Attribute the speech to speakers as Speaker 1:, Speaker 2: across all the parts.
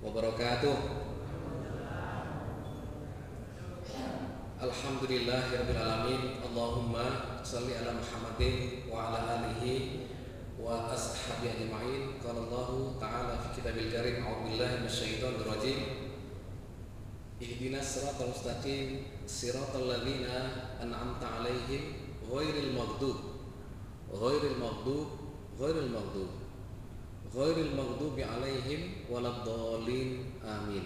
Speaker 1: wabarakatuh. Alhamdulillahirabbil alamin. Allahumma shalli ala Muhammadin wa ala alihi wa ashabihi ajma'in. Qala Allah ta'ala fi kitabil karim, a'udzubillahi minasyaitonir rajim. Ihdinas siratal mustaqim, siratal ladzina an'amta 'alaihim ghairil maghdubi 'alaihim waladdallin. Amin.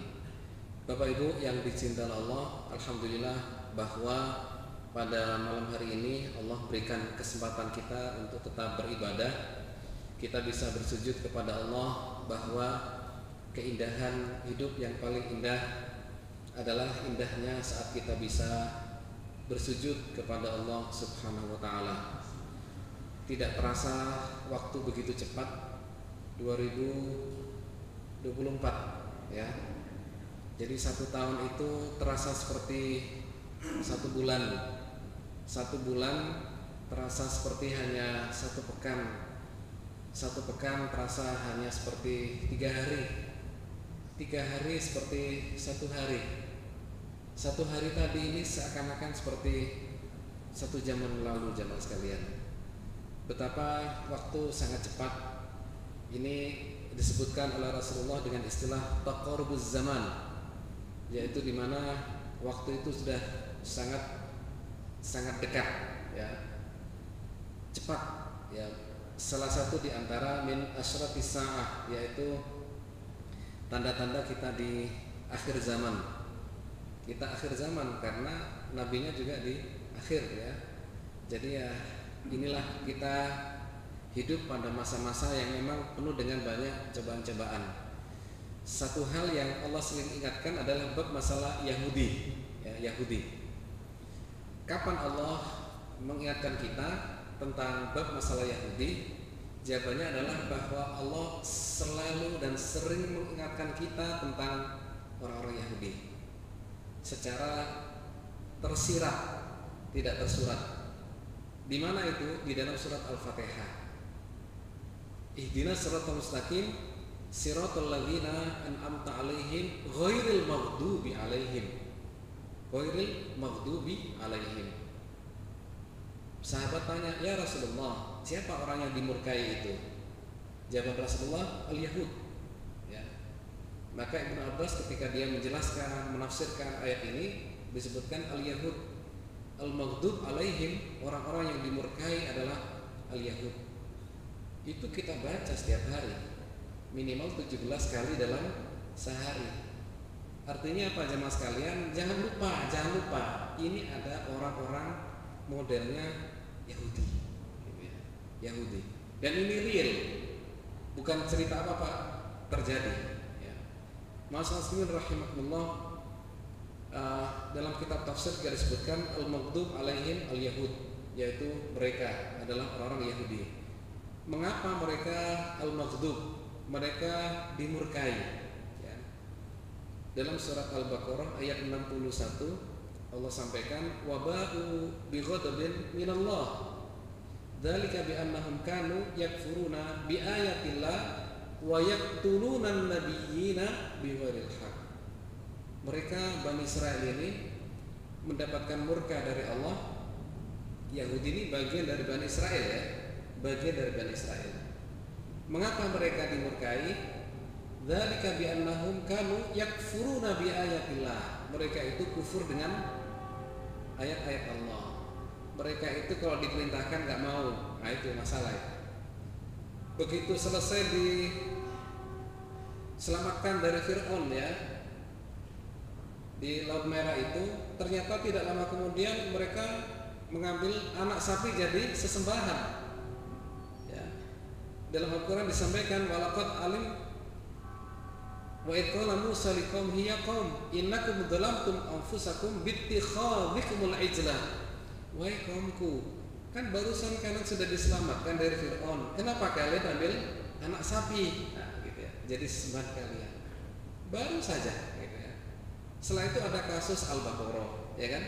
Speaker 1: Bapak Ibu yang dicintai Allah, alhamdulillah bahwa pada malam hari ini Allah berikan kesempatan kita untuk tetap beribadah. Kita bisa bersujud kepada Allah, bahwa keindahan hidup yang paling indah adalah indahnya saat kita bisa bersujud kepada Allah Subhanahu wa taala. Tidak terasa waktu begitu cepat, 2024 ya. Jadi 1 tahun itu terasa seperti 1 bulan. 1 bulan terasa seperti hanya 1 pekan. 1 pekan terasa hanya seperti 3 hari. 3 hari seperti 1 hari. 1 hari tadi ini seakan-akan seperti 1 zaman lalu, jamaah sekalian. Betapa waktu sangat cepat. Ini disebutkan oleh Rasulullah dengan istilah taqarrubuz zaman, yaitu di mana waktu itu sudah sangat dekat ya. Cepat ya. Salah satu di antara min asyratis saah, yaitu tanda-tanda kita di akhir zaman. Kita akhir zaman karena nabinya juga di akhir ya. Jadi ya inilah kita hidup pada masa-masa yang memang penuh dengan banyak cobaan-cobaan. Satu hal yang Allah sering ingatkan adalah bab masalah Yahudi ya, Yahudi. Kapan Allah mengingatkan kita tentang bab masalah Yahudi? Jawabannya adalah bahwa Allah selalu dan sering mengingatkan kita tentang orang-orang Yahudi secara tersirat, tidak tersurat. Di mana itu? Di dalam surat Al-Fatihah. Ihdinas siratal mustaqim, siratal ladzina an'amta 'alaihim ghairil maghdubi 'alaihim. Sahabat tanya, "Ya Rasulullah, siapa orang yang dimurkai itu?" Jawab Rasulullah, "Al-Yahud." Ya. Maka Ibnu Abbas ketika dia menjelaskan, menafsirkan ayat ini, disebutkan Al-Yahud. Al-maghdub 'alaihim, orang-orang yang dimurkai adalah Al-Yahud. Itu kita baca setiap hari, minimal 17 kali dalam sehari. Artinya apa jemaah sekalian? Jangan lupa, ini ada orang-orang modelnya Yahudi gitu ya. Yahudi. Dan ini real, bukan cerita apa-apa, terjadi ya. Ma'asyirin rahimakumullah, dalam kitab tafsir juga disebutkan al-maghdub 'alaihim al-yahud, yaitu mereka adalah orang-orang Yahudi. Mengapa mereka al-maghdub? Mereka dimurkai ya. Dalam surat Al-Baqarah ayat 61 Allah sampaikan, waba'u bighadabin minallah dzalika bi'annahum kanu yakfuruna biayatillah wa yaqtuluna an-nabiyyina bighairil haqq. Mereka Bani Israel ini mendapatkan murka dari Allah. Yahudi ini bagian dari Bani Israel ya, bagian dari Bani Israel. Mengapa mereka dimurkai? Dzalika bi'annahum kanu yakfuruna biayatillah. Mereka itu kufur dengan ayat-ayat Allah. Mereka itu kalau diperintahkan nggak mau. Nah itu masalah. Begitu selesai diselamatkan dari Fir'aun ya, di Laut Merah itu, ternyata tidak lama kemudian mereka mengambil anak sapi jadi sesembahan. Ya. Dalam Al-Quran disampaikan, walaqad alim wa idh qala Musa liqaumihi ya qaum innakum dzalamtum anfusakum bittikhadhikumul ijla. Wahai kaumku, kan barusan kalian sudah diselamatkan dari Fir'aun, kenapa kalian ambil anak sapi? Nah, gitu ya. Jadi sesembahan kalian. Baru saja gitu ya. Setelah itu ada kasus Al-Baqarah, ya kan?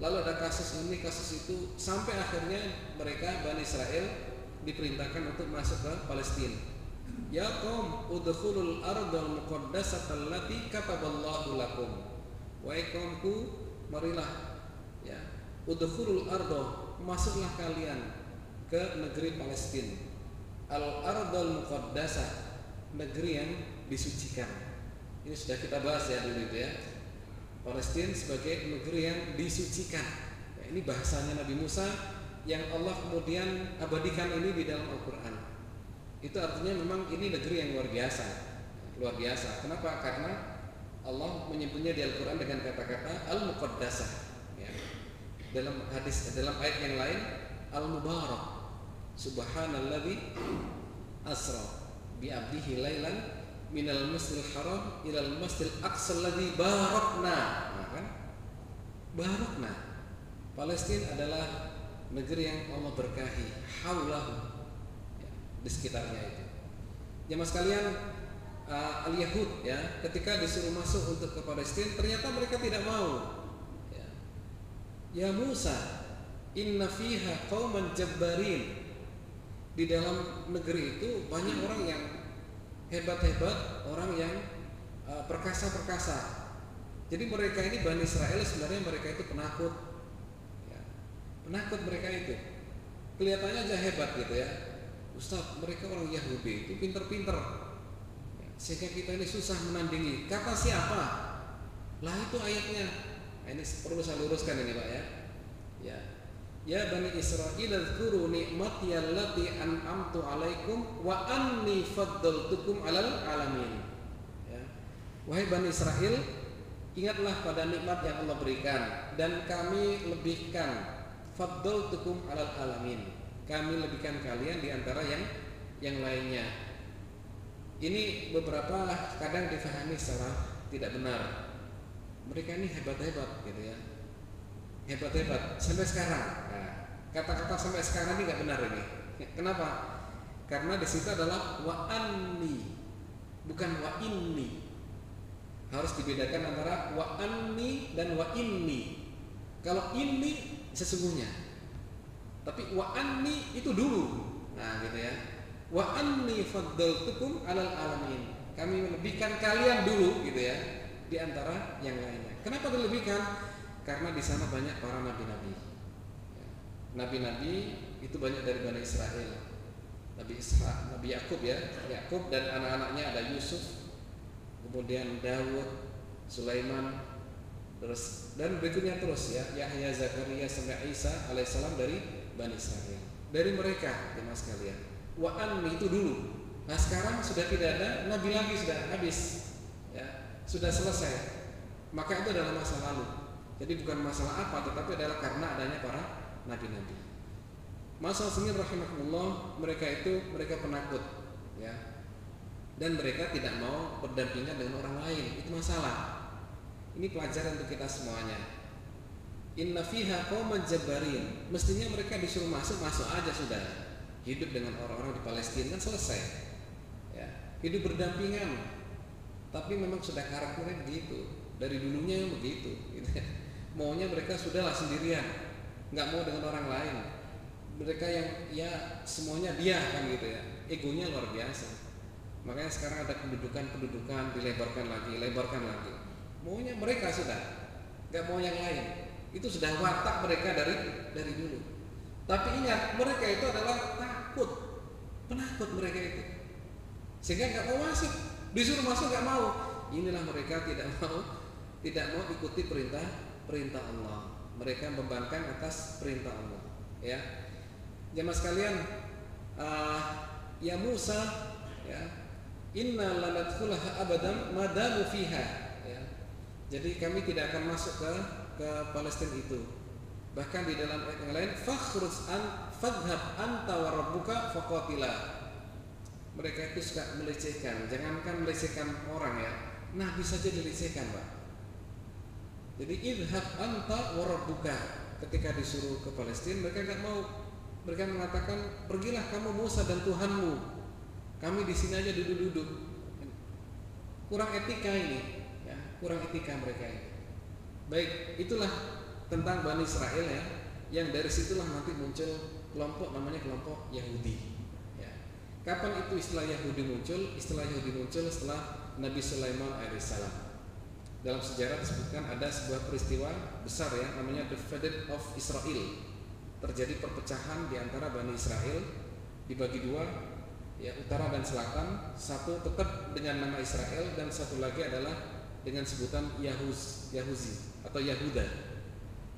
Speaker 1: Lalu ada kasus ini, kasus itu, sampai akhirnya mereka Bani Israel diperintahkan untuk masuk ke Palestina. Ya qaum udkhulul ardal muqaddasata allati kataballahu lakum. Wahai kaumku, marilah ya, udkhulul ardo, masuklah kalian ke negeri Palestina. Al ardal muqaddasah, negeri yang disucikan. Ini sudah kita bahas ya dulu itu ya. Palestina sebagai negeri yang disucikan. Ya, ini bahasanya Nabi Musa yang Allah kemudian abadikan ini di dalam Al-Qur'an. Itu artinya memang ini negeri yang luar biasa. Luar biasa. Kenapa? Karena Allah menyebutnya di Al-Qur'an dengan kata-kata Al-Muqaddasah. Ya. Dalam hadis, dalam ayat yang lain, Al-Mubarak. Subhanalladzi asra bi 'abdihi lailan minal masjidil haram ilal masjidil aqsa alladzi barakna. Nah, kan? Barakna. Palestina adalah negeri yang Allah berkahi, haulahu, di sekitarnya itu. Jemaah sekalian, al-Yahud ya, ketika disuruh masuk untuk ke Palestina, ternyata mereka tidak mau. Ya Musa, inna fiha qauman jabbarin. Di dalam negeri itu banyak orang yang hebat-hebat, orang yang perkasa-perkasa. Jadi mereka ini Bani Israel sebenarnya mereka itu penakut. Ya, penakut mereka itu. Kelihatannya aja hebat gitu ya. Ustaz, mereka orang Yahudi itu pinter-pinter, sehingga kita ini susah menandingi. Kata siapa? Lah itu ayatnya. Nah, ini perlu saya luruskan ini Pak ya. Ya Bani Israil, dzkuru ni'mati allati an'amtu 'alaikum wa anni faddaltukum 'alal 'alamin. Ya. Wahai Bani Israil, ingatlah pada nikmat yang Allah berikan dan kami lebihkan, faddaltukum 'alal 'alamin. Kami lebihkan kalian di antara yang lainnya. Ini beberapa kadang difahami secara tidak benar. Mereka ini hebat-hebat gitu ya. Hebat-hebat sampai sekarang. Nah, kata-kata sampai sekarang ini nggak benar ini. Kenapa? Karena di situ adalah wa anni, bukan wa inni. Harus dibedakan antara wa anni dan wa inni. Kalau inni sesungguhnya, tapi wa anni itu dulu. Nah gitu ya. Wa anni faddaltukum 'alal 'alamin. Kami melebihkan kalian dulu gitu ya, di antara yang lainnya. Kenapa dilebihkan? Karena di sana banyak para nabi-nabi. Nabi-nabi itu banyak dari Bani Israel. Nabi Ishak, Nabi Yakub ya, Yakub dan anak-anaknya ada Yusuf, kemudian Daud, Sulaiman, terus dan berikutnya terus ya, Yahya, Zakaria sampai Isa alaihissalam dari Bani Israel. Dari mereka jemaah sekalian. Wa anni itu dulu. Nah sekarang sudah tidak ada nabi lagi, sudah habis ya, sudah selesai. Maka itu adalah masa lalu. Jadi bukan masalah apa, tetapi adalah karena adanya para nabi-nabi. Masa sini rahimahullah, mereka penakut ya. Dan mereka tidak mau berdampingan dengan orang lain. Itu masalah. Ini pelajaran untuk kita semuanya. Inna fiha qauman jabbarin. Mestinya mereka disuruh masuk aja sudah. Hidup dengan orang-orang di Palestina kan selesai. Ya, hidup berdampingan. Tapi memang sudah karakternya begitu. Dari dulunya begitu gitu. Maunya mereka sudahlah sendirian, nggak mau dengan orang lain. Mereka yang ya semuanya dia kan gitu ya, egonya luar biasa. Makanya sekarang ada kedudukan dilebarkan lagi. Maunya mereka sudah, nggak mau yang lain. Itu sudah watak mereka dari dulu. Tapi ingat, mereka itu adalah takut, penakut mereka itu, sehingga nggak mau masuk. Disuruh masuk nggak mau. Inilah mereka tidak mau ikuti perintah Allah. Mereka membangkang atas perintah Allah. Ya, jemaah sekalian, ya Musa, ya, inna lanadkhulaha abadan madamu fiha. Ya. Jadi kami tidak akan masuk ke Palestina itu. Bahkan di dalam ayat yang lain, fadhhab anta wa rabbuka faqatila. Mereka itu suka melecehkan, jangankan melecehkan orang ya, Nabi saja dilecehkan Pak. Jadi idhab anta wa rabbuka. Ketika disuruh ke Palestina mereka nggak mau. Mereka mengatakan pergilah kamu Musa dan Tuhanmu. Kami di sini aja duduk-duduk. Kurang etika ini, ya, kurang etika mereka ini. Baik, itulah tentang Bani Israel ya. Yang dari situlah nanti muncul kelompok namanya kelompok Yahudi. Ya. Kapan itu istilah Yahudi muncul? Istilah Yahudi muncul setelah Nabi Sulaiman alaihissalam. Dalam sejarah disebutkan ada sebuah peristiwa besar ya, namanya The Faded of Israel. Terjadi perpecahan di antara Bani Israel, dibagi dua, ya, utara dan selatan. Satu tetap dengan nama Israel dan satu lagi adalah dengan sebutan Yahuzi atau Yahuda.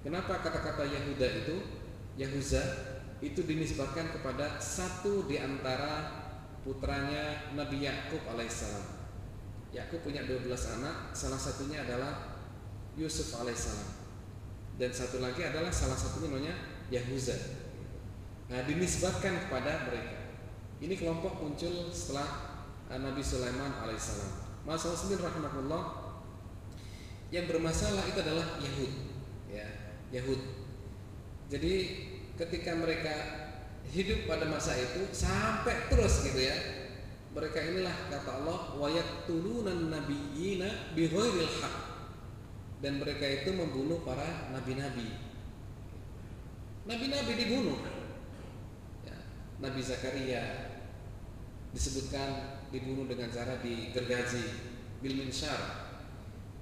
Speaker 1: Kenapa kata-kata Yahuda itu, Yahuza itu dinisbatkan kepada satu di antara putranya Nabi Yakub alaihissalam. Yakub punya 12 anak, salah satunya adalah Yusuf alaihissalam, dan satu lagi adalah salah satunya namanya Yahuza. Nah, dinisbatkan kepada mereka. Ini kelompok muncul setelah Nabi Sulaiman alaihissalam. Masalah sendiri rahmatullah, yang bermasalah itu adalah Yahud, ya, Yahud. Jadi ketika mereka hidup pada masa itu sampai terus gitu ya, mereka inilah kata Allah wa yaqtulunan nabiyyina bighairil haq, dan mereka itu membunuh para nabi-nabi. Nabi-nabi dibunuh ya, Nabi Zakaria disebutkan dibunuh dengan cara digergaji bil minsyar.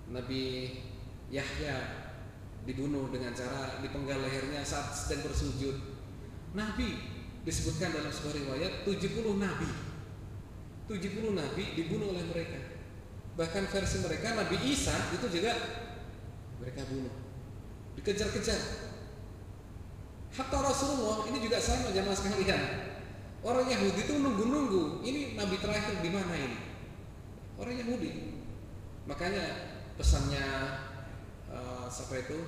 Speaker 1: Nabi Yahya dibunuh dengan cara dipenggal lehernya saat sedang bersujud. Nabi disebutkan dalam sebuah riwayat 70 nabi dibunuh oleh mereka. Bahkan versi mereka Nabi Isa itu juga mereka bunuh, dikejar-kejar. Hatta Rasulullah ini juga sama jamaah sekalian. Orang Yahudi itu nunggu-nunggu, ini nabi terakhir di mana ini? Orang Yahudi. Makanya pesannya siapa itu?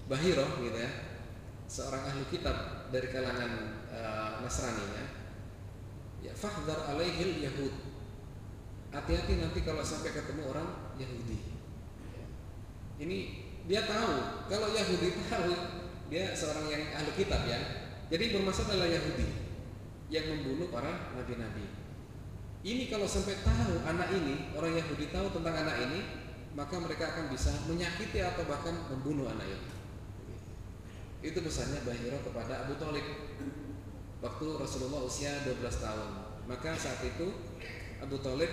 Speaker 1: Bahiro gitu ya, seorang ahli kitab dari kalangan Nasrani ya, fahdhar alaihil yahud, hati-hati nanti kalau sampai ketemu orang Yahudi. Ini dia tahu, kalau Yahudi tahu dia seorang yang ahli kitab ya, jadi bermaksud adalah Yahudi yang membunuh para nabi-nabi. Ini kalau sampai tahu anak ini, orang Yahudi tahu tentang anak ini, maka mereka akan bisa menyakiti atau bahkan membunuh anak ini. Itu pesannya Bahira kepada Abu Thalib waktu Rasulullah usia 12 tahun. Maka saat itu Abu Thalib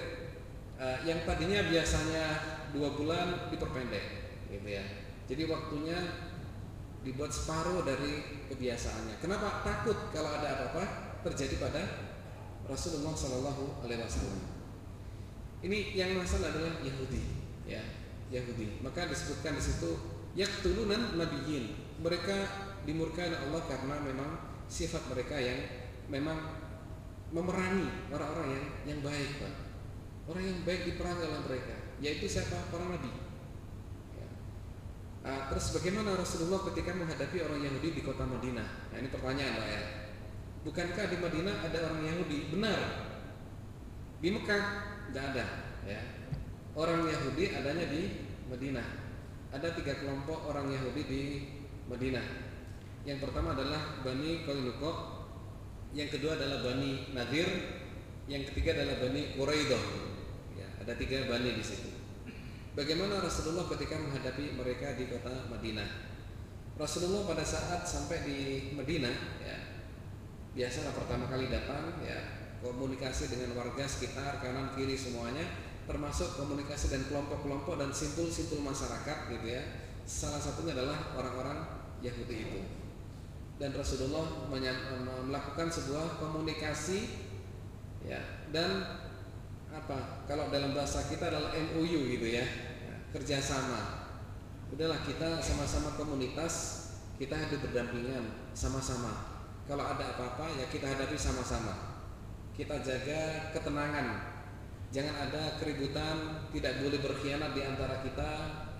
Speaker 1: yang tadinya biasanya 2 bulan diperpendek gitu ya. Jadi waktunya dibuat separuh dari kebiasaannya. Kenapa? Takut kalau ada apa-apa terjadi pada Rasulullah Shallallahu Alaihi Wasallam. Ini yang masalah adalah Yahudi, ya, Yahudi. Maka disebutkan di situ yaqtulunan nabiyyin. Mereka dimurkai oleh Allah karena memang sifat mereka yang memang memerangi orang-orang yang baik, Pak. Orang yang baik diperangi oleh mereka, yaitu siapa? Para nabi. Ya. Terus bagaimana Rasulullah ketika menghadapi orang Yahudi di kota Madinah? Nah, ini pertanyaan, Pak ya. Bukankah di Madinah ada orang Yahudi? Benar. Di Mekah tidak ada, ya. Orang Yahudi adanya di Madinah. Ada 3 kelompok orang Yahudi di Madinah. Yang pertama adalah Bani Qainuqa, yang kedua adalah Bani Nadir, yang ketiga adalah Bani Quraidah. Ya, ada 3 bani di situ. Bagaimana Rasulullah ketika menghadapi mereka di kota Madinah? Rasulullah pada saat sampai di Madinah, ya, biasalah pertama kali datang, ya, komunikasi dengan warga sekitar kanan kiri semuanya, termasuk komunikasi dan kelompok-kelompok dan simpul-simpul masyarakat gitu ya. Salah satunya adalah orang-orang Yahudi itu. Dan Rasulullah melakukan sebuah komunikasi, ya, dan apa? Kalau dalam bahasa kita adalah MOU gitu ya, kerjasama. Udahlah, kita sama-sama komunitas, kita hidup berdampingan sama-sama. Kalau ada apa-apa ya kita hadapi sama-sama. Kita jaga ketenangan. Jangan ada keributan, tidak boleh berkhianat di antara kita,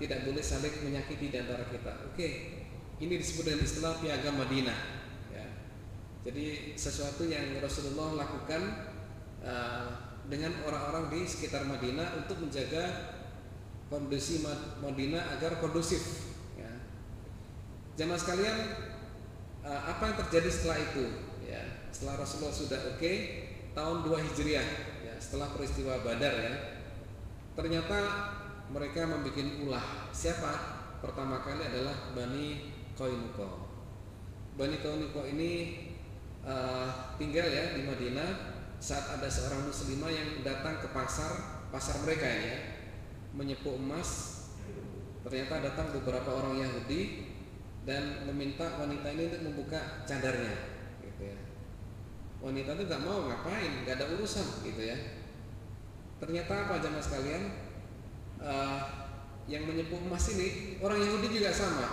Speaker 1: tidak boleh saling menyakiti di antara kita. Oke. Ini disebut dengan istilah piagam Madinah. Ya. Jadi sesuatu yang Rasulullah lakukan dengan orang-orang di sekitar Madinah untuk menjaga kondisi Madinah agar kondusif. Ya. Jamaah sekalian, apa yang terjadi setelah itu? Ya, setelah Rasulullah sudah oke, tahun 2 Hijriah, ya, setelah peristiwa Badar ya, ternyata mereka membuat ulah. Siapa? Pertama kali adalah Bani Qainuqa. Bani Qainuqa ini tinggal ya di Madinah saat ada seorang muslimah yang datang ke pasar mereka ini ya, menyepuk emas. Ternyata datang beberapa orang Yahudi dan meminta wanita ini untuk membuka cadarnya, gitu ya. Wanita itu nggak mau, ngapain, nggak ada urusan, gitu ya. Ternyata apa jamaah sekalian? Yang menyepuk emas ini orang Yahudi juga sama.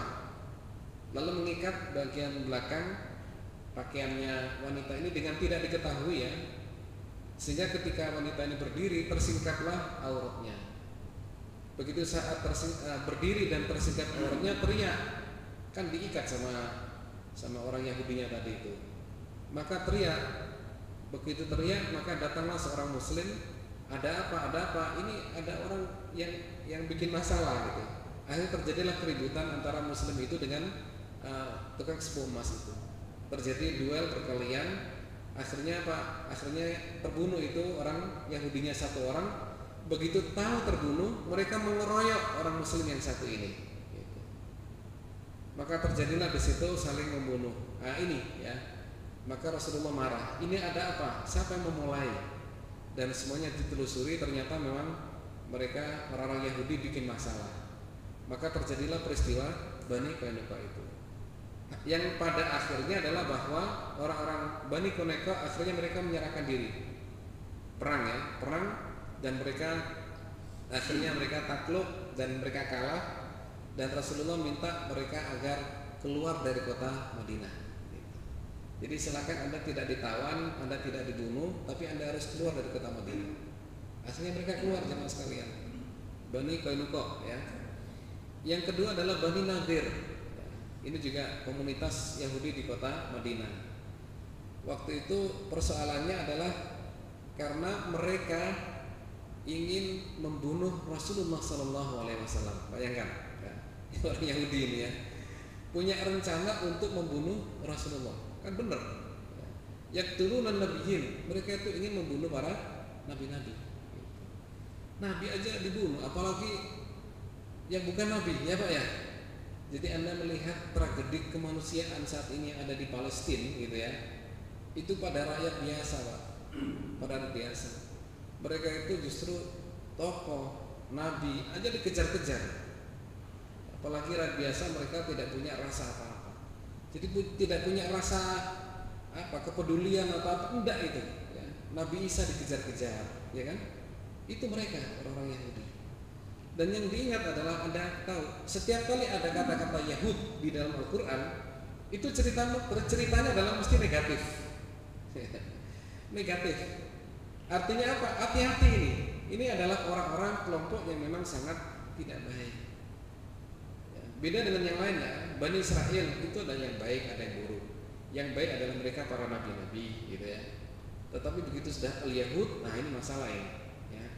Speaker 1: Lalu mengikat bagian belakang pakaiannya wanita ini dengan tidak diketahui ya, sehingga ketika wanita ini berdiri tersingkaplah auratnya. Begitu saat berdiri dan tersingkap auratnya, teriak, kan diikat sama orang Yahudinya tadi itu. Maka teriak, begitu teriak maka datanglah seorang Muslim. Ada apa? Ini ada orang yang bikin masalah gitu. Akhirnya terjadilah keributan antara Muslim itu dengan tukang sepuk emas itu. Terjadi duel perkelahian. Akhirnya apa? Akhirnya terbunuh itu orang Yahudinya satu orang. Begitu tahu terbunuh, mereka mengeroyok orang Muslim yang satu ini. Gitu. Maka terjadilah di situ saling membunuh. Ini ya. Maka Rasulullah marah. Ini ada apa? Siapa yang memulai? Dan semuanya ditelusuri, ternyata memang mereka orang-orang Yahudi bikin masalah. Maka terjadilah peristiwa Bani Qainuqa itu. Yang pada akhirnya adalah bahwa orang-orang Bani Qainuqa akhirnya mereka menyerahkan diri. Perang dan akhirnya mereka takluk dan mereka kalah, dan Rasulullah minta mereka agar keluar dari kota Madinah. Jadi silakan Anda tidak ditawan, Anda tidak dibunuh, tapi Anda harus keluar dari kota Madinah. Akhirnya mereka keluar jemaah sekalian. Bani Qainuqa ya. Yang kedua adalah Bani Nadir. Ini juga komunitas Yahudi di kota Madinah. Waktu itu persoalannya adalah karena mereka ingin membunuh Rasulullah SAW. Bayangkan, ya. Orang Yahudi ini ya punya rencana untuk membunuh Rasulullah. Kan benar. Yaqtuluna nabiyyin, mereka itu ingin membunuh para nabi-nabi. Nabi aja dibunuh, apalagi yang bukan nabi, ya Pak ya. Jadi Anda melihat tragedi kemanusiaan saat ini yang ada di Palestina gitu ya. Itu pada rakyat biasa, Pak. Pada rakyat biasa. Mereka itu justru tokoh nabi aja dikejar-kejar. Apalagi rakyat biasa, mereka tidak punya rasa apa-apa. Jadi tidak punya rasa kepedulian atau apa, enggak itu ya. Nabi Isa dikejar-kejar, ya kan? Itu mereka orang-orang Yahudi. Dan yang diingat adalah Anda tahu, setiap kali ada kata-kata Yahud di dalam Al-Quran, itu ceritanya adalah mesti negatif. Negatif. Artinya apa? Hati-hati ini. Ini adalah orang-orang kelompok yang memang sangat tidak baik. Beda dengan yang lainnya, Bani Israel itu ada yang baik, ada yang buruk. Yang baik adalah mereka para nabi-nabi, gitu ya. Tetapi begitu sudah al-Yahud, nah ini masalah ini. Ya.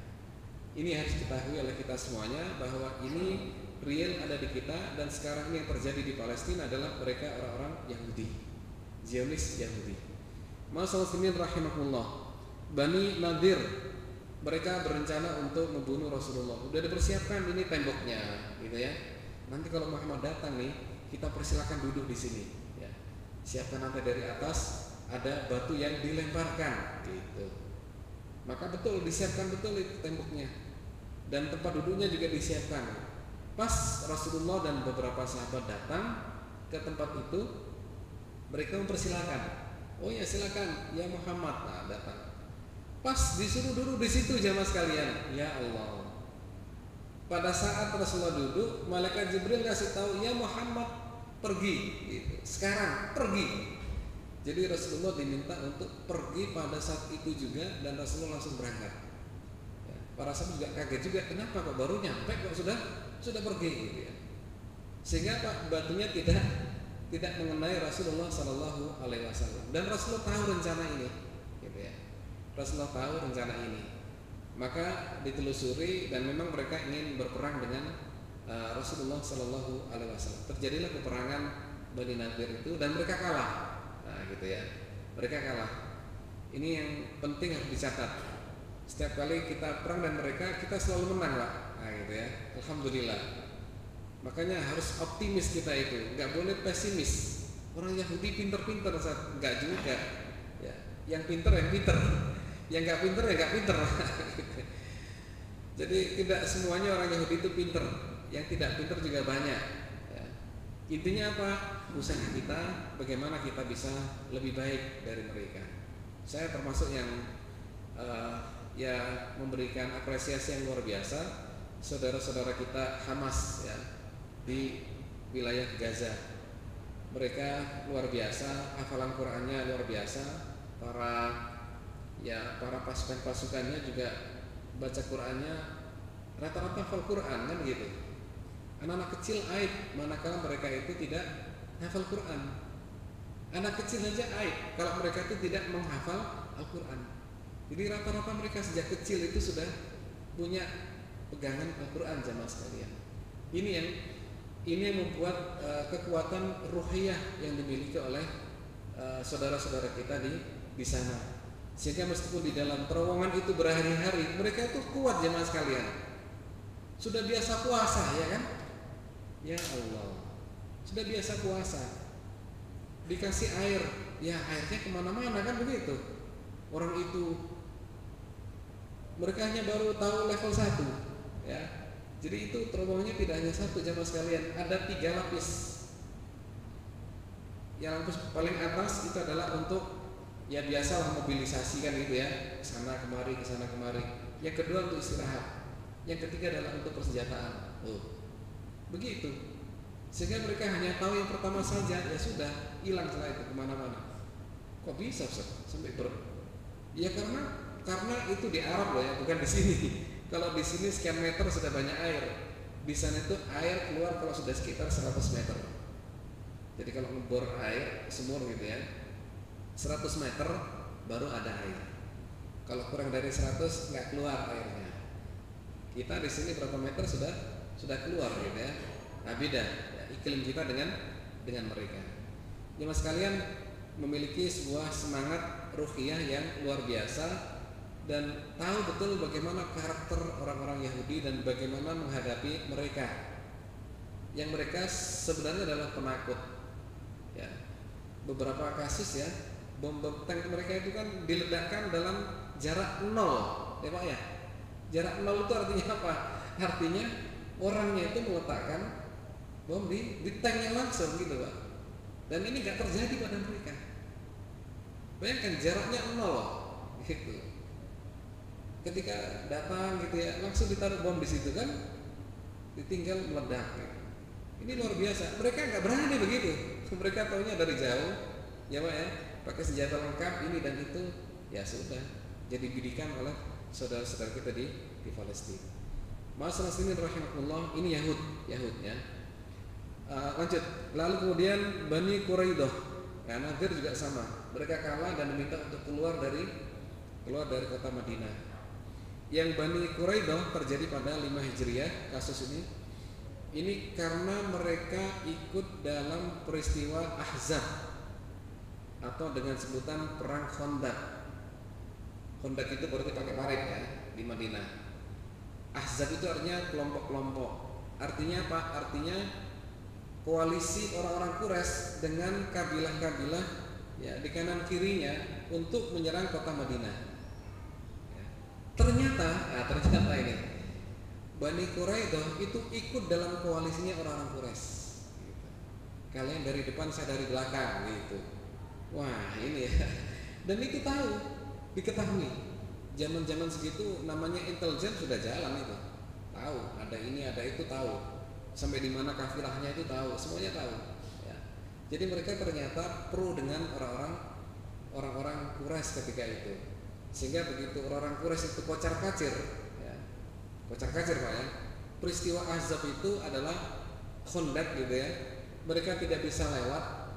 Speaker 1: Ini harus diketahui oleh kita semuanya bahwa ini real ada di kita, dan sekarang ini yang terjadi di Palestina adalah mereka orang-orang Yahudi, Zionis Yahudi. Muslimin rahimahullah, Bani Nadir mereka berencana untuk membunuh Rasulullah. Udah dipersiapkan ini temboknya, gitu ya. Nanti kalau Muhammad datang nih, kita persilakan duduk di sini. Ya. Siapkan nanti dari atas ada batu yang dilemparkan, gitu. Maka betul disiapkan betul itu temboknya, dan tempat duduknya juga disiapkan. Pas Rasulullah dan beberapa sahabat datang ke tempat itu, mereka mempersilakan. Oh ya silakan, ya Muhammad. Nah, datang. Pas disuruh duduk di situ jamaah sekalian, ya Allah. Pada saat Rasulullah duduk, malaikat Jibril kasih tahu, ya Muhammad pergi, gitu. Sekarang pergi. Jadi Rasulullah diminta untuk pergi pada saat itu juga, dan Rasulullah langsung berangkat. Ya, para sahabat juga kaget juga, kenapa kok baru nyampe kok sudah pergi, gitu ya. Sehingga Pak batunya tidak mengenai Rasulullah Shallallahu Alaihi Wasallam, dan Rasulullah tahu rencana ini, gitu ya. Rasulullah tahu rencana ini. Maka ditelusuri, dan memang mereka ingin berperang dengan Rasulullah Shallallahu Alaihi Wasallam. Terjadilah peperangan Bani Nadir itu, dan mereka kalah. Nah, gitu ya, mereka kalah. Ini yang penting harus dicatat. Setiap kali kita perang dan mereka, kita selalu menang, Pak. Nah, gitu ya. Alhamdulillah. Makanya harus optimis kita itu, nggak boleh pesimis. Orang Yahudi pinter-pinter, nggak juga. Ya, yang pinter. Yang nggak pinter ya nggak pinter. Jadi tidak semuanya orang Yahudi itu pinter, yang tidak pinter juga banyak. Ya. Intinya apa? Usaha kita, bagaimana kita bisa lebih baik dari mereka. Saya termasuk yang ya memberikan apresiasi yang luar biasa saudara-saudara kita Hamas ya di wilayah Gaza. Mereka luar biasa, hafalan Qur'annya luar biasa. Para pasukan-pasukannya juga baca Qur'annya rata-rata hafal Qur'an kan gitu. Anak-anak kecil aib manakala mereka itu tidak hafal Qur'an. Anak kecil saja aib kalau mereka itu tidak menghafal Al-Qur'an. Jadi rata-rata mereka sejak kecil itu sudah punya pegangan Al-Qur'an jamaah sekalian. Ini yang membuat kekuatan ruhiyah yang dimiliki oleh saudara-saudara kita di sana. Sehingga meskipun di dalam terowongan itu berhari-hari, mereka itu kuat jemaah sekalian. Sudah biasa puasa ya kan? Ya Allah, sudah biasa puasa. Dikasih air, ya airnya kemana-mana kan begitu. Orang itu mereka hanya baru tahu level 1 ya. Jadi itu terowongannya tidak hanya satu jemaah sekalian, ada 3 lapis. Yang lapis paling atas itu adalah untuk ya biasalah mobilisasi kan gitu ya, kesana kemari. Yang kedua untuk istirahat, yang ketiga adalah untuk persenjataan. Begitu. Sehingga mereka hanya tahu yang pertama saja, ya sudah hilang setelah itu kemana-mana. Kok bisa Ustaz? Sampai ya karena itu di Arab loh ya, bukan di sini. Kalau di sini sekian meter sudah banyak air, di sana itu air keluar kalau sudah sekitar 100 meter. Jadi kalau ngebor air sumur gitu ya, 100 meter baru ada air. Kalau kurang dari 100 nggak keluar airnya. Kita di sini berapa meter sudah keluar gitu ya. Nah beda ya, iklim kita dengan mereka. Jemaah sekalian memiliki sebuah semangat ruhiyah yang luar biasa dan tahu betul bagaimana karakter orang-orang Yahudi dan bagaimana menghadapi mereka. Yang mereka sebenarnya adalah penakut. Ya. Beberapa kasus ya, bom tank mereka itu kan diledakkan dalam jarak 0, ya Pak ya. Jarak 0 itu artinya apa? Artinya orangnya itu meletakkan bom di tanknya langsung gitu Pak. Dan ini nggak terjadi pada mereka. Bayangkan jaraknya 0 gitu. Ketika datang gitu ya, langsung ditaruh bom di situ kan, ditinggal meledak. Ini luar biasa. Mereka nggak berani begitu. Mereka taunya dari jauh, ya Pak ya, pakai senjata lengkap ini dan itu, ya sudah jadi bidikan oleh saudara-saudara kita di Palestina. Masalah sini rahimakumullah, ini Yahud ya. Lanjut. Lalu kemudian Bani Quraidah, ya, Nadir juga sama. Mereka kalah dan diminta untuk keluar dari kota Madinah. Yang Bani Quraidah terjadi pada 5 Hijriah kasus ini. Ini karena mereka ikut dalam peristiwa Ahzab atau dengan sebutan perang Khandaq. Khandaq itu berarti pakai parit ya di Madinah. Ahzab itu artinya kelompok-kelompok. Artinya apa? Artinya koalisi orang-orang Quraisy dengan kabilah-kabilah ya di kanan kirinya untuk menyerang kota Madinah. Ternyata ini Bani Quraidah itu ikut dalam koalisinya orang-orang Quraisy. Gitu. Kalian dari depan, saya dari belakang, gitu. Wah ini ya. Dan itu diketahui. Zaman-zaman segitu namanya intelijen sudah jalan itu. Tahu, ada ini, ada itu tahu. Sampai di mana kafilahnya itu tahu, semuanya tahu. Ya. Jadi mereka ternyata pro dengan orang-orang Quraisy ketika itu. Sehingga begitu orang-orang Quraisy itu kocar-kacir ya. Kocar-kacir Pak ya. Peristiwa Ahzab itu adalah Khandaq gitu ya. Mereka tidak bisa lewat.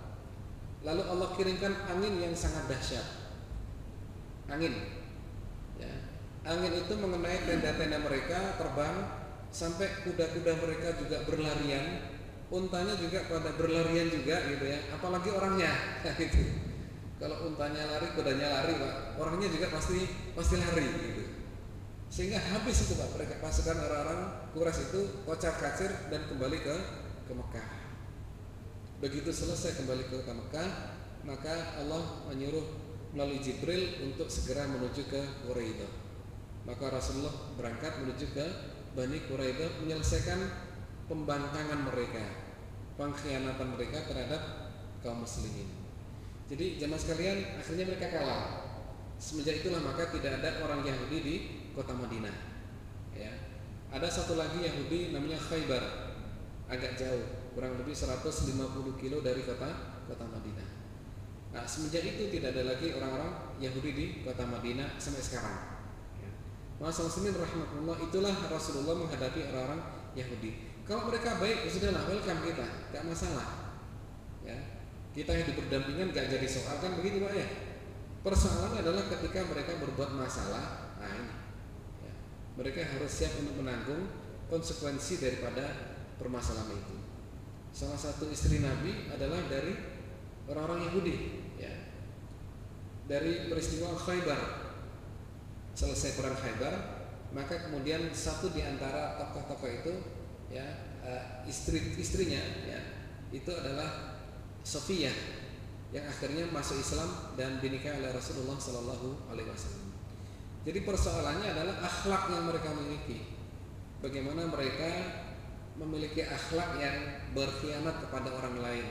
Speaker 1: Lalu Allah kirimkan angin yang sangat dahsyat. Angin ya. Angin itu mengenai tenda-tenda mereka, terbang sampai kuda-kuda mereka juga berlarian, untanya juga pada berlarian juga gitu ya. Apalagi orangnya gitu. Kalau untanya lari, kudanya lari, Pak. Orangnya juga pasti lari gitu. Sehingga habis itu Pak, mereka pasukan orang-orang Quraisy itu kocar-kacir dan kembali ke Mekah. Begitu selesai kembali ke Mekah, maka Allah menyuruh melalui Jibril untuk segera menuju ke Quraidah. Maka Rasulullah berangkat menuju ke Bani Quraidah menyelesaikan pembangkangan mereka, pengkhianatan mereka terhadap kaum muslimin. Jadi jamaah sekalian, akhirnya mereka kalah. Semenjak itulah maka tidak ada orang Yahudi di kota Madinah. Ya. Ada satu lagi Yahudi namanya Khaybar, agak jauh, kurang lebih 150 kilo dari kota Madinah. Nah, semenjak itu tidak ada lagi orang-orang Yahudi di kota Madinah sampai sekarang. Masa muslimin rahmatullah, itulah Rasulullah menghadapi orang-orang Yahudi. Kalau mereka baik, ya sudahlah, welcome kita, gak masalah. Ya, kita hidup berdampingan gak jadi soal, kan begitu Pak ya. Persoalannya adalah ketika mereka berbuat masalah, nah ini, ya, mereka harus siap untuk menanggung konsekuensi daripada permasalahan itu. Salah satu istri Nabi adalah dari orang-orang Yahudi, ya. Dari peristiwa Khaybar. Selesai perang Khaybar, maka kemudian satu di antara tokoh-tokoh itu, ya, istrinya, ya, itu adalah Sofiyah yang akhirnya masuk Islam dan dinikahi oleh Rasulullah Sallallahu Alaihi Wasallam. Jadi persoalannya adalah akhlak yang mereka miliki. Bagaimana mereka memiliki akhlak yang berkhianat kepada orang lain,